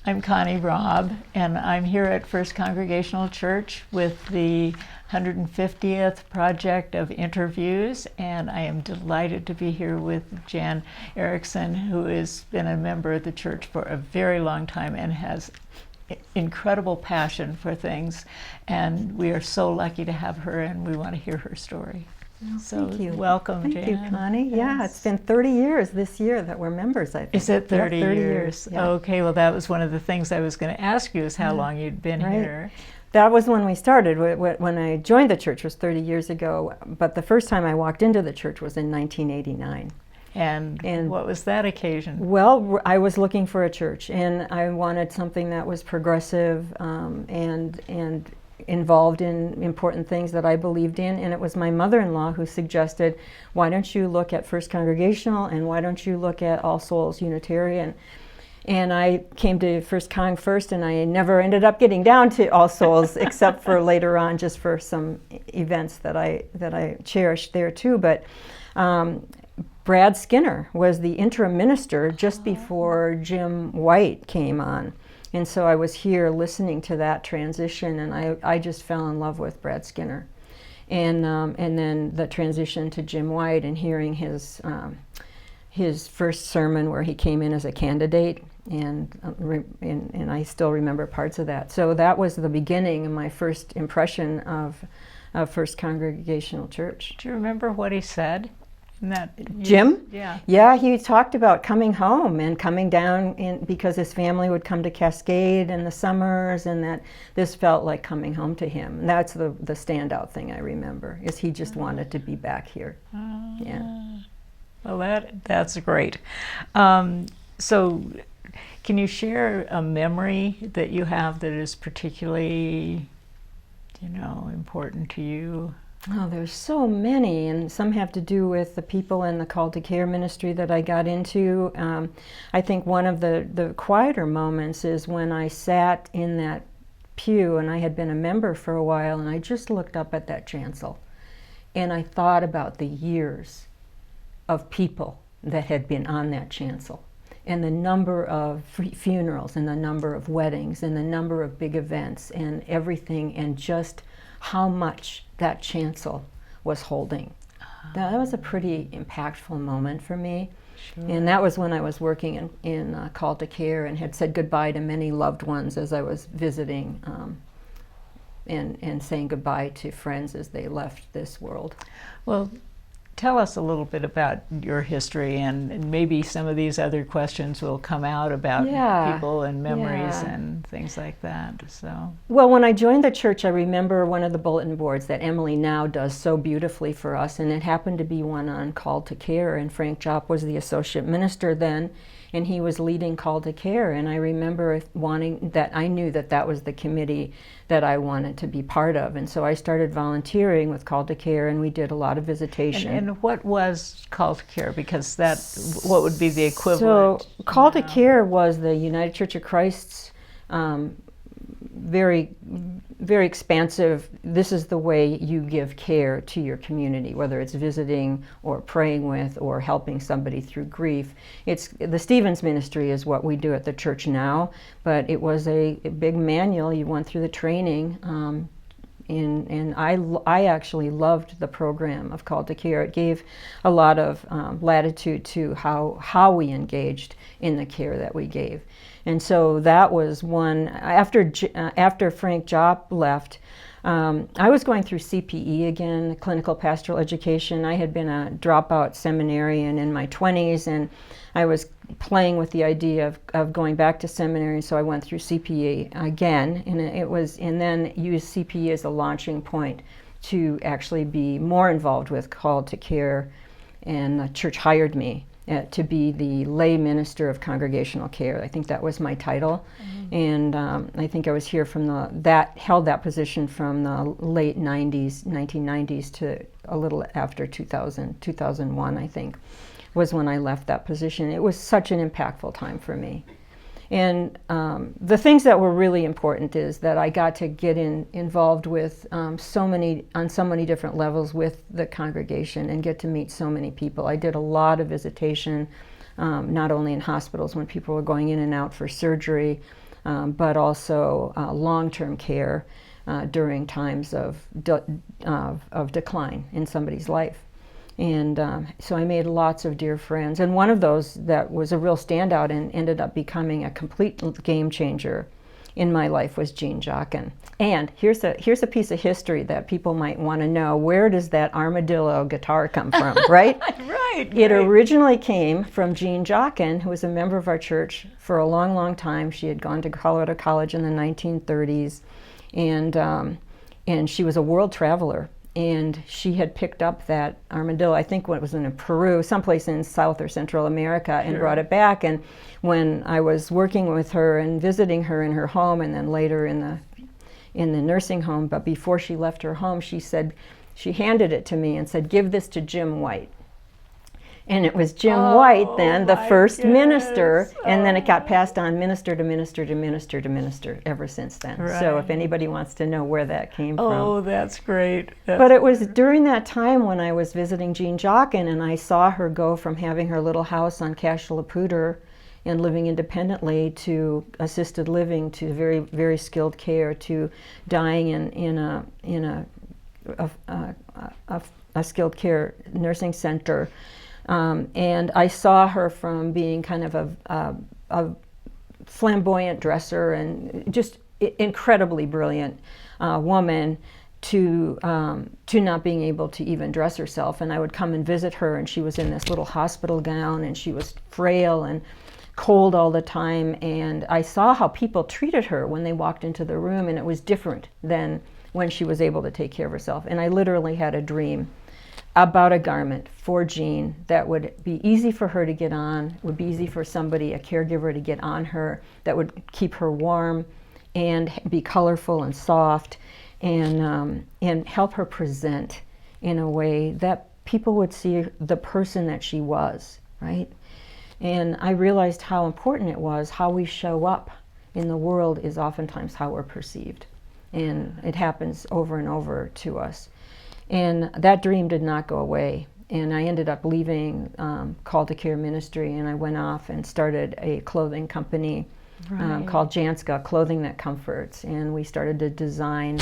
I'm Connie Raub, and I'm here at First Congregational Church with the 150th project of interviews, and I am delighted to be here with Jan Erickson, who has been a member of the church for a very long time and has incredible passion for things, and we are so lucky to have her, and we want to hear her story. Well, so thank you. Welcome, Thank Jan. you, Connie. Yes. Yeah, it's been 30 years this year that we're members, I think. Is it 30, yep, 30 years? Yeah. Okay, well that was one of the things I was going to ask you, is how long you'd been here. That was when we started. When I joined the church was 30 years ago, but the first time I walked into the church was in 1989. And what was that occasion? Well, I was looking for a church, and I wanted something that was progressive and involved in important things that I believed in, and it was my mother-in-law who suggested, why don't you look at First Congregational, and why don't you look at All Souls Unitarian? And I came to First Cong first, and I never ended up getting down to All Souls except for later on, just for some events that I cherished there too. But Brad Skinner was the interim minister just before Jim White came on. And so I was here listening to that transition, and I just fell in love with Brad Skinner. And then the transition to Jim White and hearing his first sermon where he came in as a candidate, and I still remember parts of that. So that was the beginning of my first impression of First Congregational Church. Do you remember what he said? Jim? Yeah. Yeah, he talked about coming home and coming down because his family would come to Cascade in the summers, and that this felt like coming home to him. And that's the standout thing I remember, is he just wanted to be back here. Yeah. Well, that's great. So can you share a memory that you have that is particularly, important to you? Oh, there's so many, and some have to do with the people in the call to care ministry that I got into. I think one of the quieter moments is when I sat in that pew, and I had been a member for a while, and I just looked up at that chancel, and I thought about the years of people that had been on that chancel, and the number of funerals, and the number of weddings, and the number of big events, and everything, and just how much that chancel was holding. That was a pretty impactful moment for me. Sure. And that was when I was working in Call to Care, and had said goodbye to many loved ones as I was visiting, and saying goodbye to friends as they left this world. Well, tell us a little bit about your history, and maybe some of these other questions will come out about people and memories and things like that. So, well, when I joined the church, I remember one of the bulletin boards that Emily now does so beautifully for us, and it happened to be one on Call to Care, and Frank Jauchen was the associate minister then, and he was leading Call to Care, and I remember I knew that was the committee that I wanted to be part of, and so I started volunteering with Call to Care, and we did a lot of visitation. And what was Call to Care? Because what would be the equivalent? So Call to Care was the United Church of Christ's very, very expansive, this is the way you give care to your community, whether it's visiting or praying with or helping somebody through grief. It's the Stevens ministry is what we do at the church now, but it was a big manual. You went through the training, and I actually loved the program of Call to Care. It gave a lot of latitude to how we engaged in the care that we gave. And so that was one, after Frank Jauchen left, I was going through CPE again, clinical pastoral education. I had been a dropout seminarian in my 20s, and I was playing with the idea of going back to seminary, so I went through CPE again, and then used CPE as a launching point to actually be more involved with Call to Care, and the church hired me to be the lay minister of congregational care. I think that was my title. And I think I was here held that position from the late 1990s to a little after 2001, I think, was when I left that position. It was such an impactful time for me. And the things that were really important is that I got to get involved with on so many different levels with the congregation and get to meet so many people. I did a lot of visitation, not only in hospitals when people were going in and out for surgery, but also long-term care during times of decline in somebody's life. And so I made lots of dear friends. And one of those that was a real standout and ended up becoming a complete game changer in my life was Jean Jauchen. And here's a piece of history that people might want to know. Where does that armadillo guitar come from, right? Right. It originally came from Jean Jauchen, who was a member of our church for a long, long time. She had gone to Colorado College in the 1930s, and she was a world traveler. And she had picked up that armadillo, I think when it was in Peru, someplace in South or Central America, and brought it back. And when I was working with her and visiting her in her home, and then later in the nursing home, but before she left her home, she handed it to me and said, "Give this to Jim White." And it was Jim White then, the first minister, and then it got passed on minister to minister to minister to minister ever since then. Right. So if anybody wants to know where that came from. Oh, that's great. But it was during that time when I was visiting Jean Jauchen, and I saw her go from having her little house on Cache La Poudre and living independently to assisted living to very, very skilled care to dying in a skilled care nursing center. And I saw her from being kind of a flamboyant dresser and just incredibly brilliant woman to not being able to even dress herself. And I would come and visit her, and she was in this little hospital gown, and she was frail and cold all the time. And I saw how people treated her when they walked into the room, and it was different than when she was able to take care of herself. And I literally had a dream about a garment for Jean that would be easy for her to get on, would be easy for somebody, a caregiver, to get on her, that would keep her warm and be colorful and soft, and help her present in a way that people would see the person that she was, right? And I realized how important it was. How we show up in the world is oftentimes how we're perceived, and it happens over and over to us. And that dream did not go away. And I ended up leaving Call to Care Ministry, and I went off and started a clothing company called Janska, Clothing That Comforts. And we started to design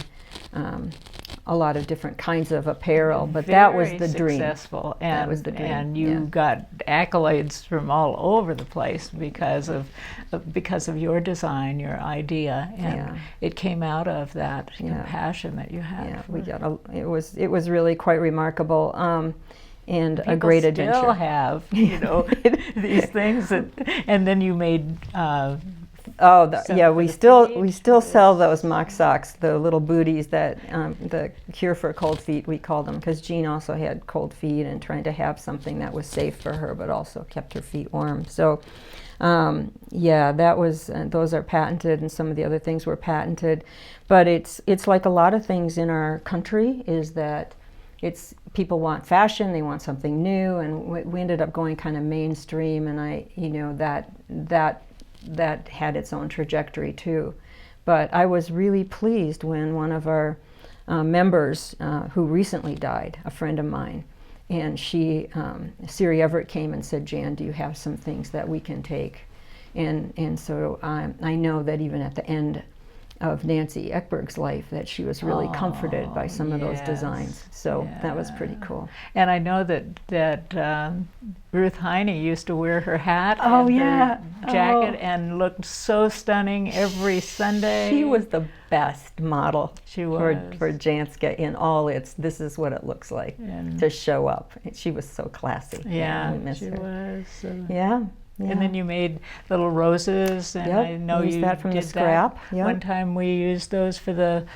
a lot of different kinds of apparel, but that was the dream. Successful. And, that was the dream. And you got accolades from all over the place because of your design, your idea, and it came out of that passion that you had. Yeah, we got it was really quite remarkable. And people a great adventure. Still have, these things, and then you made. We still sell those mock socks, the little booties that the cure for cold feet, we called them, because Jean also had cold feet and trying to have something that was safe for her but also kept her feet warm. So that was those are patented, and some of the other things were patented. But it's like a lot of things in our country, is that people want fashion, they want something new, and we ended up going kind of mainstream, and that had its own trajectory too. But I was really pleased when one of our members, who recently died, a friend of mine, and Siri Everett came and said, "Jan, do you have some things that we can take?" And so I know that even at the end of Nancy Ekberg's life, that she was really comforted by some of those designs. So that was pretty cool. And I know that Ruth Heine used to wear her hat and her jacket and looked so stunning every Sunday. She was the best model for Janska in all this is what it looks like to show up. She was so classy. Yeah, we miss her. Was. Yeah. And then you made little roses, and I know you that from did the scrap. That. One time we used those for the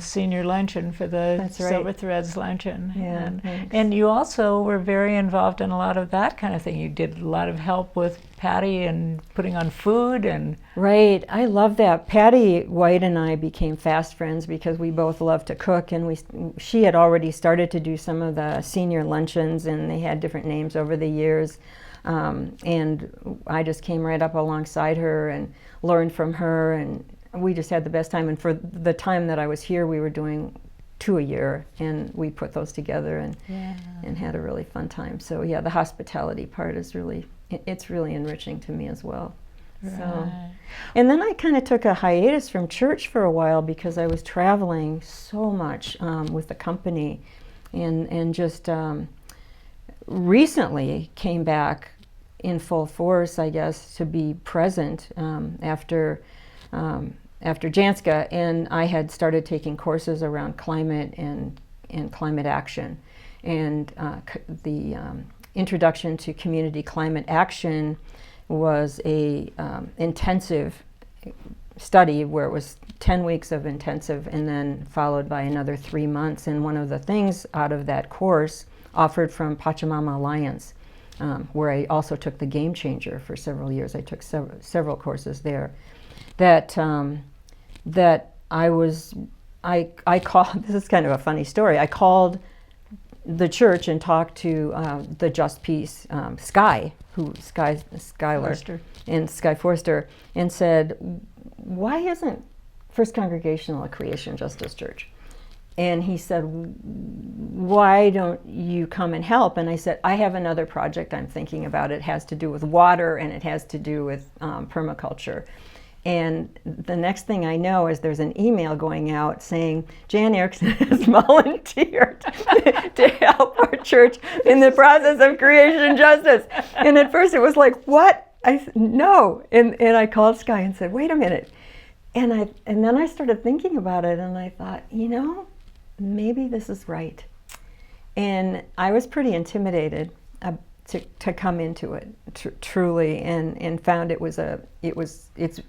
senior luncheon, for the Silver Threads luncheon. Yeah, and you also were very involved in a lot of that kind of thing. You did a lot of help with Patti and putting on food and. Right, I love that. Patti White and I became fast friends because we both love to cook, and she had already started to do some of the senior luncheons, and they had different names over the years. And I just came right up alongside her and learned from her, and we just had the best time. And for the time that I was here, we were doing 2 a year, and we put those together and had a really fun time. So the hospitality part is really enriching to me as well. So, Right. and then I kind of took a hiatus from church for a while because I was traveling so much with the company, and just recently came back in full force, I guess, to be present after Janska, and I had started taking courses around climate and climate action, and the introduction to community climate action was a intensive study where it was 10 weeks of intensive and then followed by another 3 months. And one of the things out of that course offered from Pachamama Alliance, where I also took the Game Changer for several years. I took several courses there. That I called. This is kind of a funny story. I called the church and talked to the Just Peace Skylar Forster. and Sky Forster, and said, "Why isn't First Congregational a creation justice church?" And he said, "Why don't you come and help?" And I said, "I have another project I'm thinking about. It has to do with water and it has to do with permaculture." And the next thing I know is there's an email going out saying Jan Erickson has volunteered to help our church in the process of creation justice. And at first it was like, what? I said, no. And I called Sky and said, wait a minute. And then I started thinking about it, and I thought, maybe this is right. And I was pretty intimidated to come into it truly, and found it's a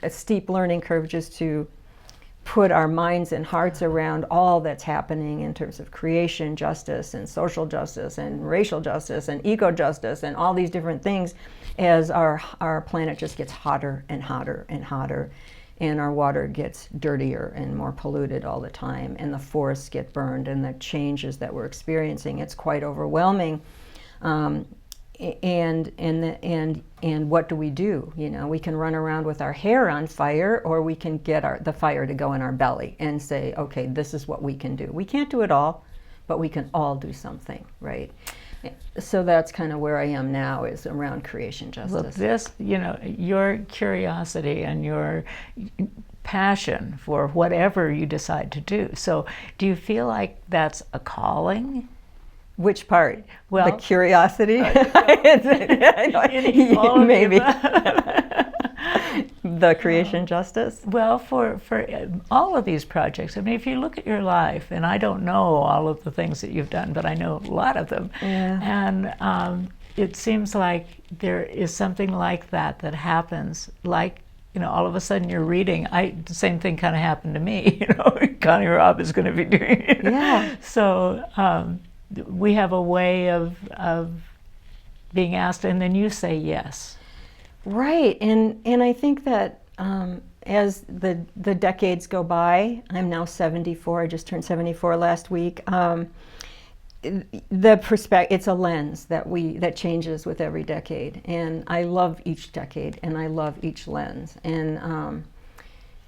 steep learning curve just to put our minds and hearts around all that's happening in terms of creation justice and social justice and racial justice and eco justice and all these different things, as our planet just gets hotter and hotter and hotter, and our water gets dirtier and more polluted all the time, and the forests get burned, and the changes that we're experiencing, it's quite overwhelming. And what do? We can run around with our hair on fire, or we can get the fire to go in our belly and say, okay, this is what we can do. We can't do it all, but we can all do something, right? So that's kind of where I am now, is around creation justice. Well, this, your curiosity and your passion for whatever you decide to do. So do you feel like that's a calling? Which part? Well, the curiosity? Maybe. The creation justice? Well, for all of these projects, I mean, if you look at your life, and I don't know all of the things that you've done, but I know a lot of them, yeah. And it seems like there is something like that happens, like, all of a sudden you're reading. The same thing kind of happened to me, Connie Raub is going to be doing it. Yeah. So, we have a way of being asked, and then you say yes. Right, and I think that as the decades go by, I'm now 74. I just turned 74 last week. The perspective, it's a lens that changes with every decade, and I love each decade, and I love each lens,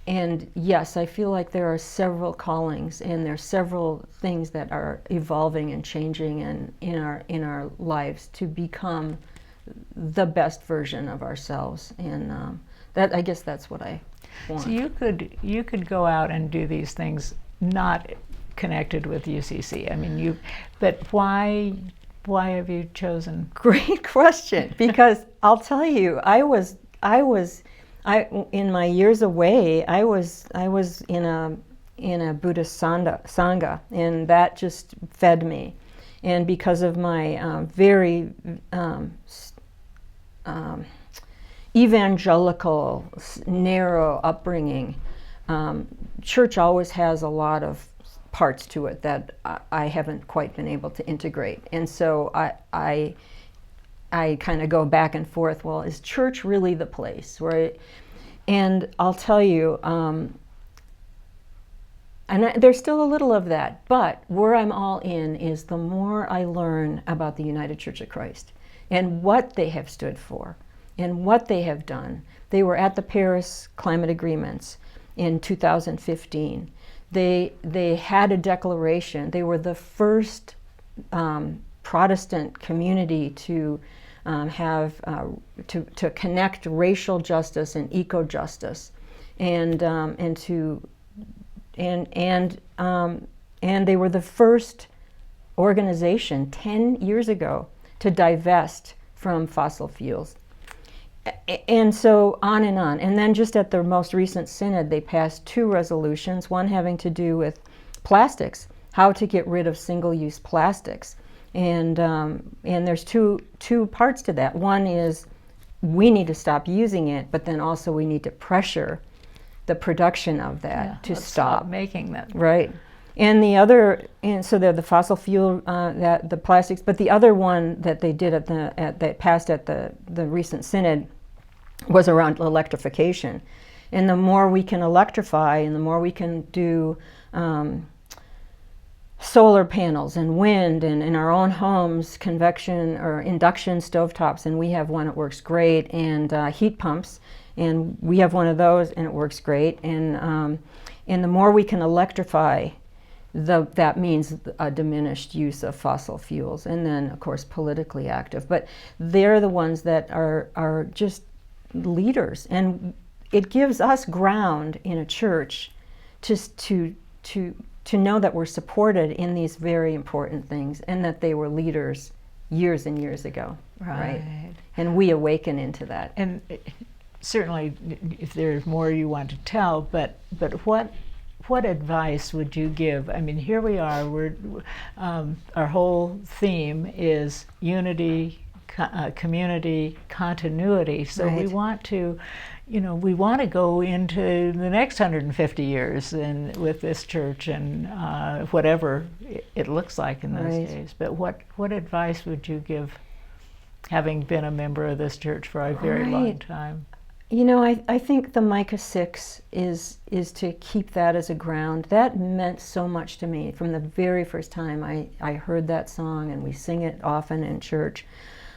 and yes, I feel like there are several callings, and there's several things that are evolving and changing in our lives to become the best version of ourselves, and I guess that's what I want. So you could go out and do these things not connected with UCC. I mean, but why have you chosen? Great question, because I'll tell you, I in my years away, I was in a Buddhist sangha, and that just fed me. And because of my very evangelical, narrow upbringing, church always has a lot of parts to it that I haven't quite been able to integrate. And so I kind of go back and forth. Well, is church really the place? Right? And I'll tell you, there's still a little of that, but where I'm all in is the more I learn about the United Church of Christ and what they have stood for and what they have done. They were at the Paris Climate Agreements in 2015. They had a declaration. They were the first Protestant community to to connect racial justice and eco-justice, and they were the first organization 10 years ago to divest from fossil fuels. And so on and on. And then just at the most recent synod, they passed 2 resolutions, one having to do with plastics, how to get rid of single-use plastics. And there's two parts to that. One is we need to stop using it, but then also we need to pressure the production of that to stop making that. Right. And the other, and so they're the fossil fuel, that the plastics, but the other one that they did that passed at the recent synod was around electrification. And the more we can electrify and the more we can do solar panels and wind, and in our own homes, convection or induction stovetops, and we have one that works great, and heat pumps, and we have one of those and it works great. And the more we can electrify, that means a diminished use of fossil fuels, and then of course politically active. But they're the ones that are just leaders, and it gives us ground in a church just to know that we're supported in these very important things, and that they were leaders years and years ago, right? And we awaken into that. And certainly, if there's more you want to tell, but what advice would you give? I mean, here we are. Our whole theme is unity, community, continuity. So we want to, we want to go into the next 150 years with this church, and whatever it looks like in those days. But what advice would you give, having been a member of this church for a very long time? I think the Micah 6 is to keep that as a ground. That meant so much to me from the very first time I heard that song, and we sing it often in church.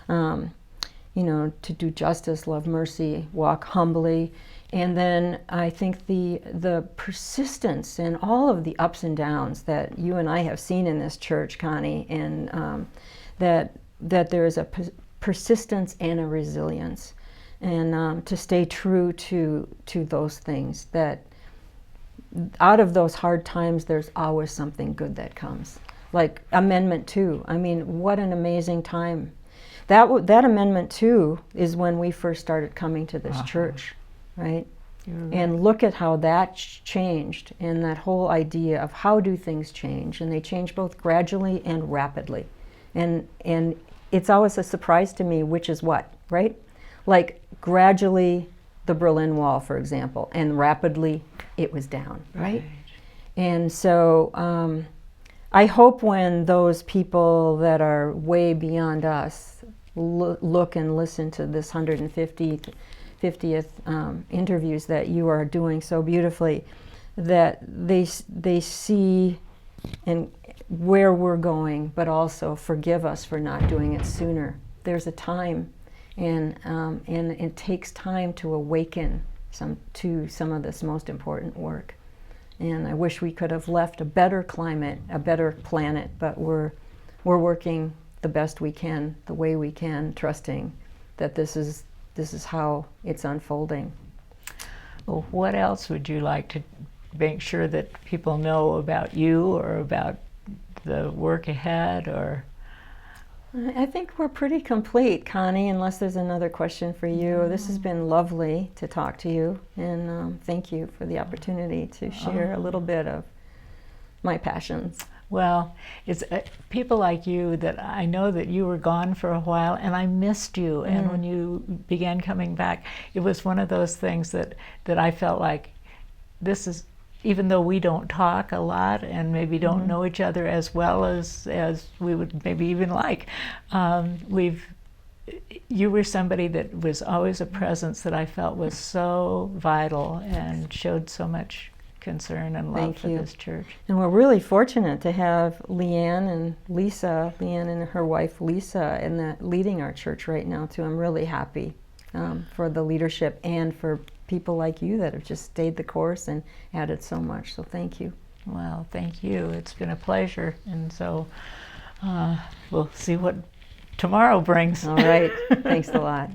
To do justice, love mercy, walk humbly. And then I think the persistence and all of the ups and downs that you and I have seen in this church, Connie, and that there is a persistence and a resilience. And to stay true to those things, that out of those hard times, there's always something good that comes. Like Amendment 2. I mean, what an amazing time. That Amendment 2 is when we first started coming to this church, right? And look at how that changed, and that whole idea of how do things change. And they change both gradually and rapidly. And it's always a surprise to me which is what, right? Like gradually the Berlin Wall, for example, and rapidly it was down, right? And so I hope when those people that are way beyond us look and listen to this 150th interviews that you are doing so beautifully, that they see and where we're going, but also forgive us for not doing it sooner. There's a time. And it takes time to awaken to some of this most important work. And I wish we could have left a better climate, a better planet, but we're working the best we can, the way we can, trusting that this is how it's unfolding. Well, what else would you like to make sure that people know about you, or about the work ahead, or? I think we're pretty complete, Connie, unless there's another question for you. This has been lovely to talk to you, and thank you for the opportunity to share a little bit of my passions. Well, it's people like you that I know that you were gone for a while, and I missed you. And when you began coming back, it was one of those things that I felt like this is, even though we don't talk a lot and maybe don't know each other as well as we would maybe even like, you were somebody that was always a presence that I felt was so vital and showed so much concern and love for this church. And we're really fortunate to have Leanne and her wife Lisa, leading our church right now too. I'm really happy for the leadership and for people like you that have just stayed the course and added so much. So thank you. Well, thank you. It's been a pleasure. And so we'll see what tomorrow brings. All right. Thanks a lot.